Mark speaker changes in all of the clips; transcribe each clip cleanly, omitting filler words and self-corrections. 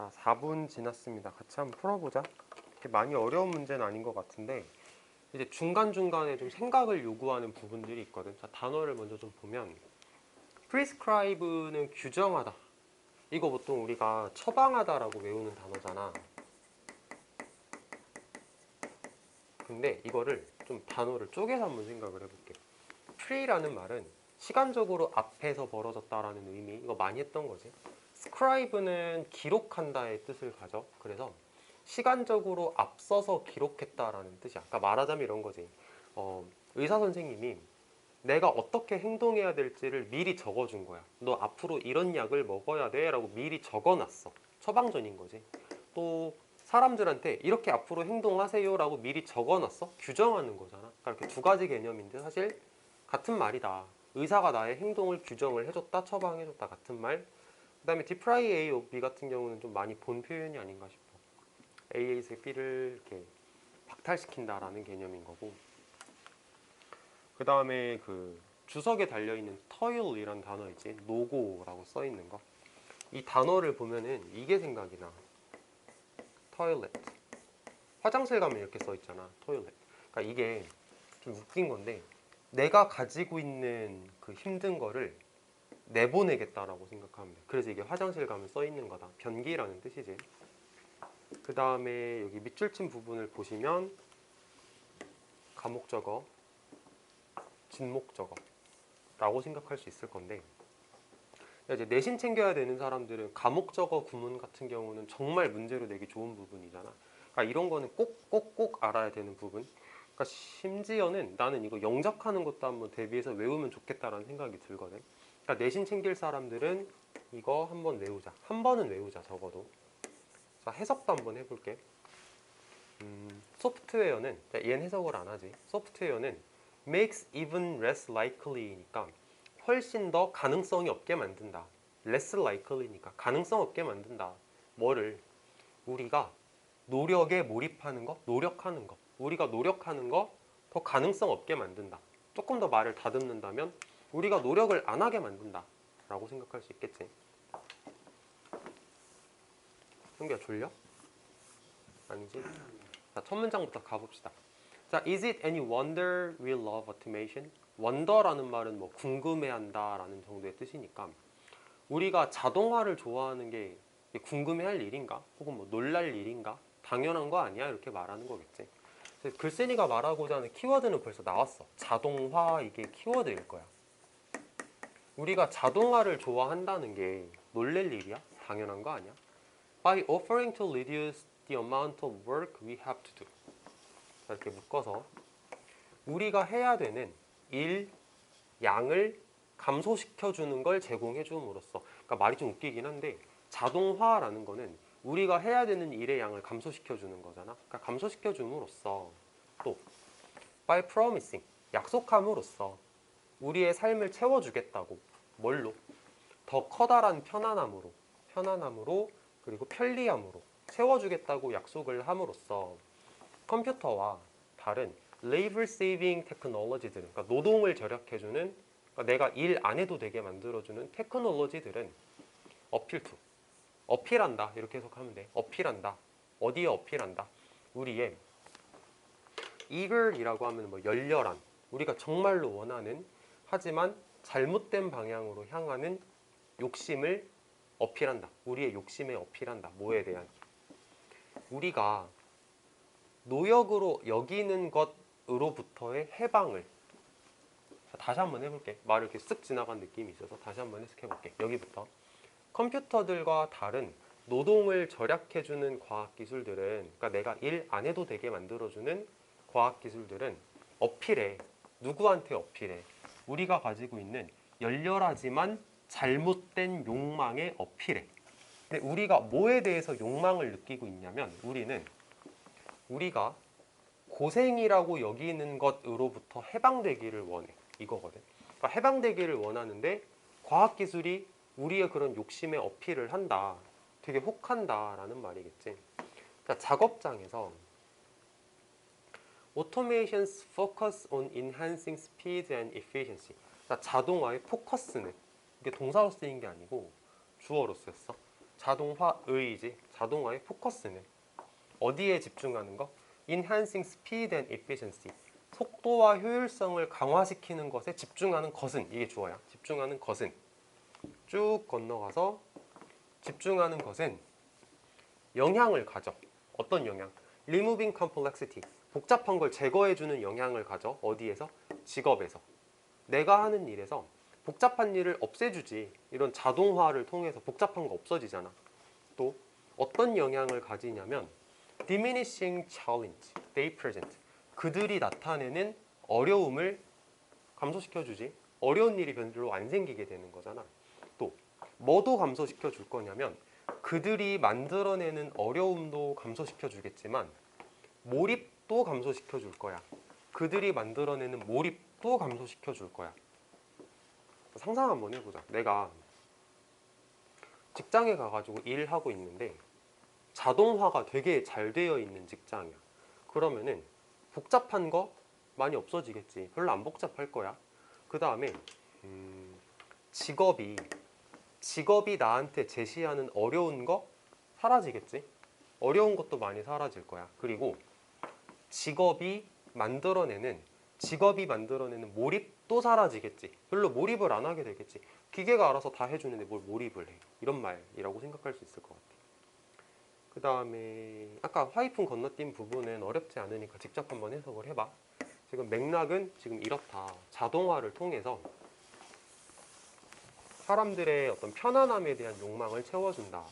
Speaker 1: 자, 4분 지났습니다. 같이 한번 풀어보자. 이렇게 많이 어려운 문제는 아닌 것 같은데 이제 중간중간에 좀 생각을 요구하는 부분들이 있거든. 자, 단어를 먼저 좀 보면 prescribe는 규정하다. 이거 보통 우리가 처방하다라고 외우는 단어잖아. 근데 이거를 좀 단어를 쪼개서 한번 생각을 해볼게. pre라는 말은 시간적으로 앞에서 벌어졌다라는 의미, 이거 많이 했던 거지. scribe는 기록한다의 뜻을 가져. 그래서 시간적으로 앞서서 기록했다라는 뜻이야. 그러니까 말하자면 이런 거지. 의사 선생님이 내가 어떻게 행동해야 될지를 미리 적어준 거야. 너 앞으로 이런 약을 먹어야 돼 라고 미리 적어놨어. 처방전인 거지. 또 사람들한테 이렇게 앞으로 행동하세요 라고 미리 적어놨어. 규정하는 거잖아. 그러니까 이렇게 두 가지 개념인데 사실 같은 말이다. 의사가 나의 행동을 규정을 해줬다, 처방해줬다, 같은 말. 그 다음에 deprive A of B 같은 경우는 좀 많이 본 표현이 아닌가 싶어. A에서 B를 이렇게 박탈시킨다라는 개념인 거고. 그 다음에 그 주석에 달려있는 toil이란 단어 있지. 노고라고 써있는 거. 이 단어를 보면은 이게 생각이 나. toilet. 화장실 가면 이렇게 써있잖아. toilet. 그러니까 이게 좀 웃긴 건데 내가 가지고 있는 그 힘든 거를 내보내겠다라고 생각하면 돼. 그래서 이게 화장실 가면 써있는 거다. 변기라는 뜻이지. 그 다음에 여기 밑줄 친 부분을 보시면 가목적어, 진목적어 라고 생각할 수 있을 건데 이제 내신 챙겨야 되는 사람들은 가목적어 구문 같은 경우는 정말 문제로 내기 좋은 부분이잖아. 그러니까 이런 거는 꼭 알아야 되는 부분. 그러니까 심지어는 나는 이거 영작하는 것도 한번 대비해서 외우면 좋겠다라는 생각이 들거든. 그러니까 내신 챙길 사람들은 이거 한번 외우자. 한 번은 외우자, 적어도. 자, 해석도 한번 해볼게. 소프트웨어는, 얘는 해석을 안 하지. 소프트웨어는 makes even less likely니까 훨씬 더 가능성이 없게 만든다. less likely니까 가능성 없게 만든다. 뭐를? 우리가 노력에 몰입하는 거, 노력하는 거. 우리가 노력하는 거 더 가능성 없게 만든다. 조금 더 말을 다듬는다면 우리가 노력을 안 하게 만든다 라고 생각할 수 있겠지. 현규야, 졸려? 아니지? 자, 첫 문장부터 가봅시다. 자, is it any wonder we love automation? wonder라는 말은 뭐 궁금해한다 라는 정도의 뜻이니까 우리가 자동화를 좋아하는 게 궁금해할 일인가? 혹은 뭐 놀랄 일인가? 당연한 거 아니야? 이렇게 말하는 거겠지. 글쓴이가 말하고자 하는 키워드는 벌써 나왔어. 자동화, 이게 키워드일 거야. 우리가 자동화를 좋아한다는 게 놀랄 일이야? 당연한 거 아니야? By offering to reduce the amount of work we have to do. 이렇게 묶어서 우리가 해야 되는 일, 양을 감소시켜주는 걸 제공해 줌으로써, 그러니까 말이 좀 웃기긴 한데 자동화라는 거는 우리가 해야 되는 일의 양을 감소시켜 주는 거잖아. 그러니까 감소시켜 줌으로써 또 by promising, 약속함으로써 우리의 삶을 채워주겠다고. 뭘로? 더 커다란 편안함으로 그리고 편리함으로 채워주겠다고 약속을 함으로써 컴퓨터와 다른 labor saving technology들은, 그러니까 노동을 절약해주는, 그러니까 내가 일 안 해도 되게 만들어주는 테크놀로지들은 어필 투, 어필한다, 이렇게 해석하면 돼. 어필한다. 어디에 어필한다? 우리의 eager이라고 하면 뭐 열렬한, 우리가 정말로 원하는, 하지만 잘못된 방향으로 향하는 욕심을 어필한다. 우리의 욕심에 어필한다. 뭐에 대한? 우리가 노역으로 여기는 것으로부터의 해방을. 자, 다시 한번 해볼게. 말을 이렇게 쓱 지나간 느낌이 있어서 다시 한번 해석해볼게. 여기부터. 컴퓨터들과 다른 노동을 절약해주는 과학기술들은, 그러니까 내가 일 안 해도 되게 만들어주는 과학기술들은 어필해. 누구한테 어필해? 우리가 가지고 있는 열렬하지만 잘못된 욕망에 어필해. 근데 우리가 뭐에 대해서 욕망을 느끼고 있냐면 우리가 고생이라고 여기는 것으로부터 해방되기를 원해. 이거거든. 그러니까 해방되기를 원하는데 과학기술이 우리의 그런 욕심에 어필을 한다. 되게 혹한다라는 말이겠지. 그러니까 작업장에서 Automation's focus on enhancing speed and efficiency. 그러니까 자동화의 포커스는, 이게 동사로 쓰인 게 아니고 주어로 쓰였어. 자동화의이지. 자동화의 포커스는 어디에 집중하는 거? Enhancing speed and efficiency. 속도와 효율성을 강화시키는 것에 집중하는 것은, 이게 주어야. 집중하는 것은 쭉 건너가서 집중하는 것은 영향을 가져. 어떤 영향? Removing complexity. 복잡한 걸 제거해주는 영향을 가져. 어디에서? 직업에서. 내가 하는 일에서 복잡한 일을 없애주지. 이런 자동화를 통해서 복잡한 거 없어지잖아. 또 어떤 영향을 가지냐면 diminishing challenge they present. 그들이 나타내는 어려움을 감소시켜주지. 어려운 일이 별로 안 생기게 되는 거잖아. 또 뭐도 감소시켜 줄 거냐면 그들이 만들어내는 어려움도 감소시켜 주겠지만 몰입도 감소시켜 줄 거야. 그들이 만들어내는 몰입도 감소시켜 줄 거야. 상상 한번 해보자. 내가 직장에 가가지고 일하고 있는데 자동화가 되게 잘 되어 있는 직장이야. 그러면은 복잡한 거 많이 없어지겠지. 별로 안 복잡할 거야. 그 다음에 직업이 나한테 제시하는 어려운 거 사라지겠지. 어려운 것도 많이 사라질 거야. 그리고 직업이 만들어내는 몰입도 사라지겠지. 별로 몰입을 안 하게 되겠지. 기계가 알아서 다 해주는데 뭘 몰입을 해. 이런 말이라고 생각할 수 있을 것 같아. 그 다음에 아까 화이풍 건너뛴 부분은 어렵지 않으니까 직접 한번 해석을 해봐. 지금 맥락은 지금 이렇다. 자동화를 통해서 사람들의 어떤 편안함에 대한 욕망을 채워준다.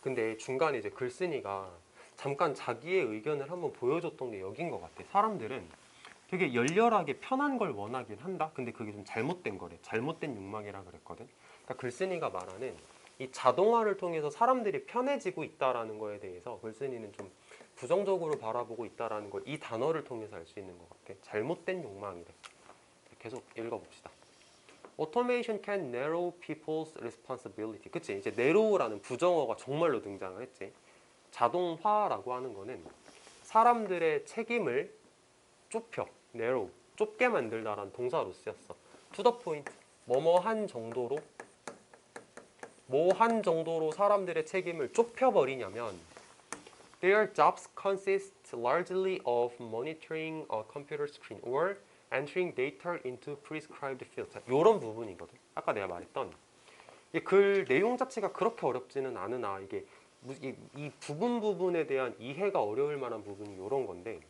Speaker 1: 근데 중간에 이제 글쓴이가 잠깐 자기의 의견을 한번 보여줬던 게 여긴 것 같아. 사람들은 되게 열렬하게 편한 걸 원하긴 한다. 근데 그게 좀 잘못된 거래. 잘못된 욕망이라 그랬거든. 그러니까 글쓴이가 말하는 이 자동화를 통해서 사람들이 편해지고 있다라는 거에 대해서 글쓴이는 좀 부정적으로 바라보고 있다라는 걸 이 단어를 통해서 알 수 있는 것 같아. 잘못된 욕망이래. 계속 읽어봅시다. Automation can narrow people's responsibility. 그치? 이제 narrow라는 부정어가 정말로 등장을 했지. 자동화라고 하는 거는 사람들의 책임을 좁혀, narrow, 좁게 만들다라는 동사로 쓰였어. To the point, 뭐뭐한 정도로 뭐한 정도로 사람들의 책임을 좁혀버리냐면 Their jobs consist largely of monitoring a computer screen or entering data into prescribed fields. 이런 부분이거든. 아까 내가 말했던 글 내용 자체가 그렇게 어렵지는 않으나 이게 이 부분에 대한 이해가 어려울 만한 부분이 이런 건데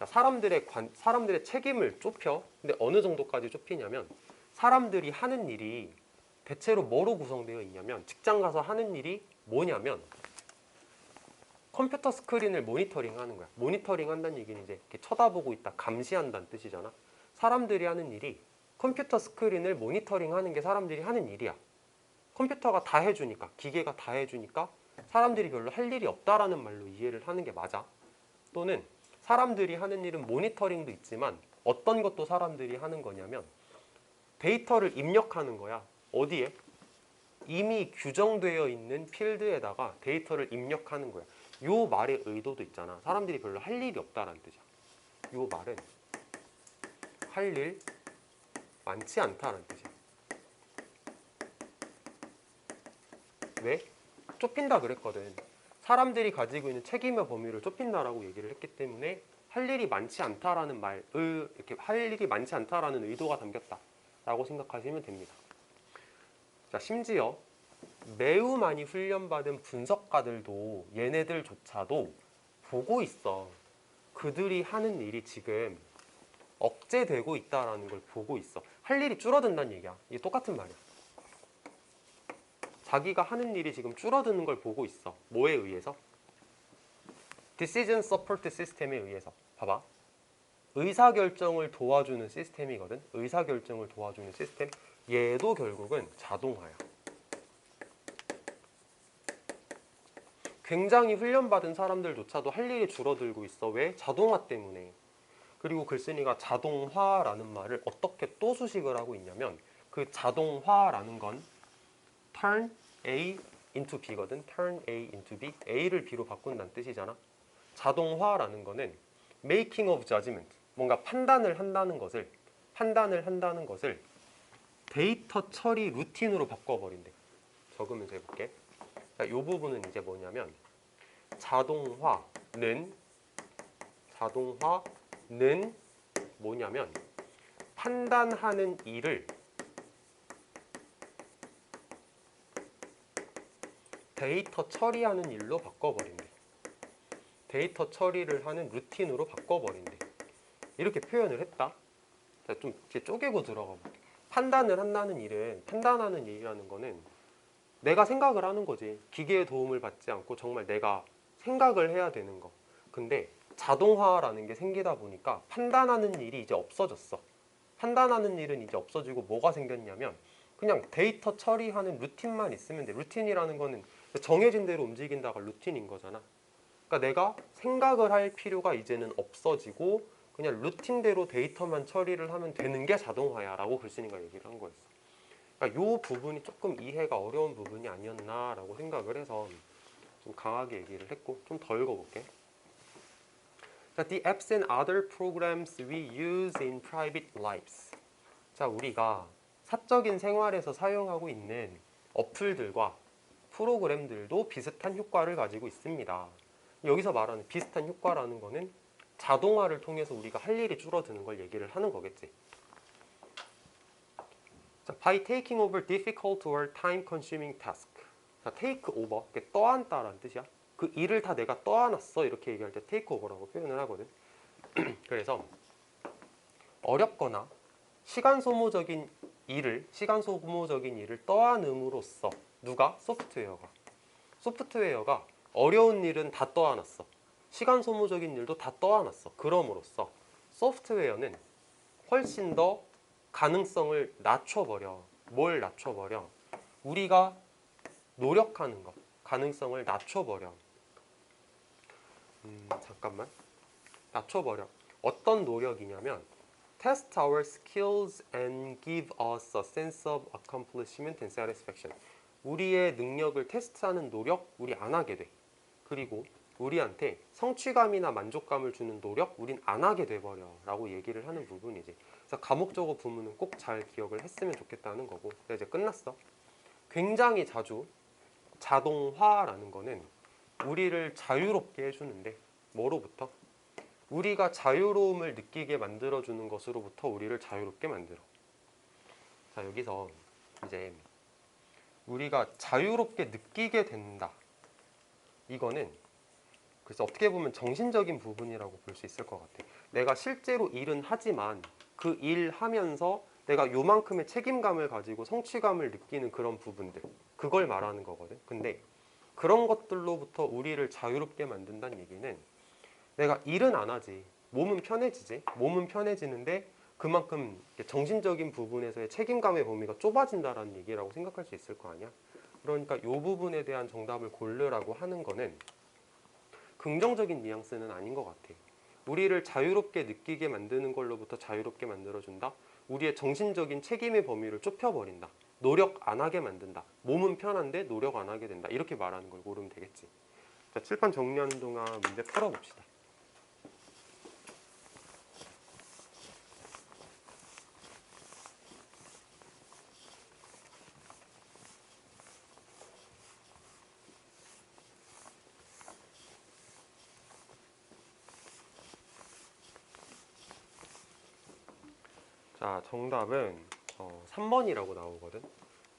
Speaker 1: 사람들의 책임을 좁혀. 근데 어느 정도까지 좁히냐면 사람들이 하는 일이 대체로 뭐로 구성되어 있냐면 직장 가서 하는 일이 뭐냐면 컴퓨터 스크린을 모니터링 하는 거야. 모니터링 한다는 얘기는 이제 이렇게 쳐다보고 있다, 감시한다는 뜻이잖아. 사람들이 하는 일이 컴퓨터 스크린을 모니터링 하는 게 사람들이 하는 일이야. 컴퓨터가 다 해주니까, 기계가 다 해주니까 사람들이 별로 할 일이 없다라는 말로 이해를 하는 게 맞아. 또는 사람들이 하는 일은 모니터링도 있지만 어떤 것도 사람들이 하는 거냐면 데이터를 입력하는 거야. 어디에? 이미 규정되어 있는 필드에다가 데이터를 입력하는 거야. 요 말의 의도도 있잖아. 사람들이 별로 할 일이 없다라는 뜻이야. 요 말은 할 일 많지 않다라는 뜻이야. 왜? 좁힌다 그랬거든. 사람들이 가지고 있는 책임의 범위를 좁힌다라고 얘기를 했기 때문에 할 일이 많지 않다라는 이렇게 할 일이 많지 않다라는 의도가 담겼다라고 생각하시면 됩니다. 자, 심지어 매우 많이 훈련받은 분석가들도 얘네들조차도 보고 있어. 그들이 하는 일이 지금 억제되고 있다라는 걸 보고 있어. 할 일이 줄어든다는 얘기야. 이게 똑같은 말이야. 자기가 하는 일이 지금 줄어드는 걸 보고 있어. 뭐에 의해서? Decision Support System에 의해서. 봐봐. 의사결정을 도와주는 시스템이거든. 의사결정을 도와주는 시스템. 얘도 결국은 자동화야. 굉장히 훈련받은 사람들조차도 할 일이 줄어들고 있어. 왜? 자동화 때문에. 그리고 글쓴이가 자동화라는 말을 어떻게 또 수식을 하고 있냐면 그 자동화라는 건 turn A into B거든. turn A into B. A를 B로 바꾼다는 뜻이잖아. 자동화라는 거는 making of judgment. 뭔가 판단을 한다는 것을 데이터 처리 루틴으로 바꿔버린대. 적으면서 해볼게. 자, 이 부분은 이제 뭐냐면 자동화는 뭐냐면 판단하는 일을 데이터 처리하는 일로 바꿔버린대. 데이터 처리를 하는 루틴으로 바꿔버린대. 이렇게 표현을 했다. 자, 좀 이렇게 쪼개고 들어가 볼게. 판단을 한다는 일은, 판단하는 일이라는 거는 내가 생각을 하는 거지. 기계의 도움을 받지 않고 정말 내가 생각을 해야 되는 거. 근데 자동화라는 게 생기다 보니까 판단하는 일이 이제 없어졌어. 판단하는 일은 이제 없어지고 뭐가 생겼냐면 그냥 데이터 처리하는 루틴만 있으면 돼. 루틴이라는 거는 정해진 대로 움직인다가 루틴인 거잖아. 그러니까 내가 생각을 할 필요가 이제는 없어지고 그냥 루틴대로 데이터만 처리를 하면 되는 게 자동화야 라고 글쓴이가 얘기를 한 거였어. 그러니까 이 부분이 조금 이해가 어려운 부분이 아니었나 라고 생각을 해서 좀 강하게 얘기를 했고 좀 더 읽어볼게. 자, The apps and other programs we use in private lives. 자, 우리가 사적인 생활에서 사용하고 있는 어플들과 프로그램들도 비슷한 효과를 가지고 있습니다. 여기서 말하는 비슷한 효과라는 거는 자동화를 통해서 우리가 할 일이 줄어드는 걸 얘기를 하는 거겠지. 자, by taking over difficult or time-consuming task. 자, take over, 떠안다라는 뜻이야. 그 일을 다 내가 떠안았어 이렇게 얘기할 때 take over라고 표현을 하거든. 그래서 어렵거나 시간 소모적인 일을 떠안음으로써 누가? 소프트웨어가 어려운 일은 다 떠안았어. 시간 소모적인 일도 다 떠안았어. 그럼으로써 소프트웨어는 훨씬 더 가능성을 낮춰버려. 뭘 낮춰버려? 우리가 노력하는 것, 가능성을 낮춰버려. 잠깐만. 낮춰버려. 어떤 노력이냐면 Test our skills and give us a sense of accomplishment and satisfaction. 우리의 능력을 테스트하는 노력, 우리 안 하게 돼. 그리고 우리한테 성취감이나 만족감을 주는 노력, 우린 안 하게 돼버려 라고 얘기를 하는 부분이지. 그래서 과목적어 부문은 꼭 잘 기억을 했으면 좋겠다는 거고. 이제 끝났어. 굉장히 자주 자동화라는 거는 우리를 자유롭게 해주는데 뭐로부터? 우리가 자유로움을 느끼게 만들어주는 것으로부터 우리를 자유롭게 만들어. 자, 여기서 이제 우리가 자유롭게 느끼게 된다. 이거는 그래서 어떻게 보면 정신적인 부분이라고 볼 수 있을 것 같아. 내가 실제로 일은 하지만 그 일 하면서 내가 요만큼의 책임감을 가지고 성취감을 느끼는 그런 부분들, 그걸 말하는 거거든. 근데 그런 것들로부터 우리를 자유롭게 만든다는 얘기는 내가 일은 안 하지. 몸은 편해지지. 몸은 편해지는데 그만큼 정신적인 부분에서의 책임감의 범위가 좁아진다라는 얘기라고 생각할 수 있을 거 아니야. 그러니까 이 부분에 대한 정답을 고르라고 하는 거는 긍정적인 뉘앙스는 아닌 것 같아. 우리를 자유롭게 느끼게 만드는 걸로부터 자유롭게 만들어준다. 우리의 정신적인 책임의 범위를 좁혀버린다. 노력 안 하게 만든다. 몸은 편한데 노력 안 하게 된다. 이렇게 말하는 걸 고르면 되겠지. 자, 칠판 정리하는 동안 문제 풀어봅시다. 자, 정답은 3번이라고 나오거든.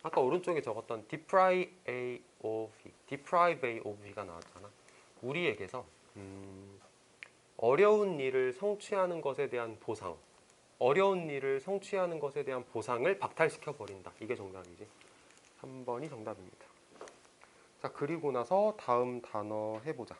Speaker 1: 아까 오른쪽에 적었던 deprive a of V가 나왔잖아. 우리에게서 어려운 일을 성취하는 것에 대한 보상, 어려운 일을 성취하는 것에 대한 보상을 박탈시켜 버린다. 이게 정답이지. 3번이 정답입니다. 자, 그리고 나서 다음 단어 해보자.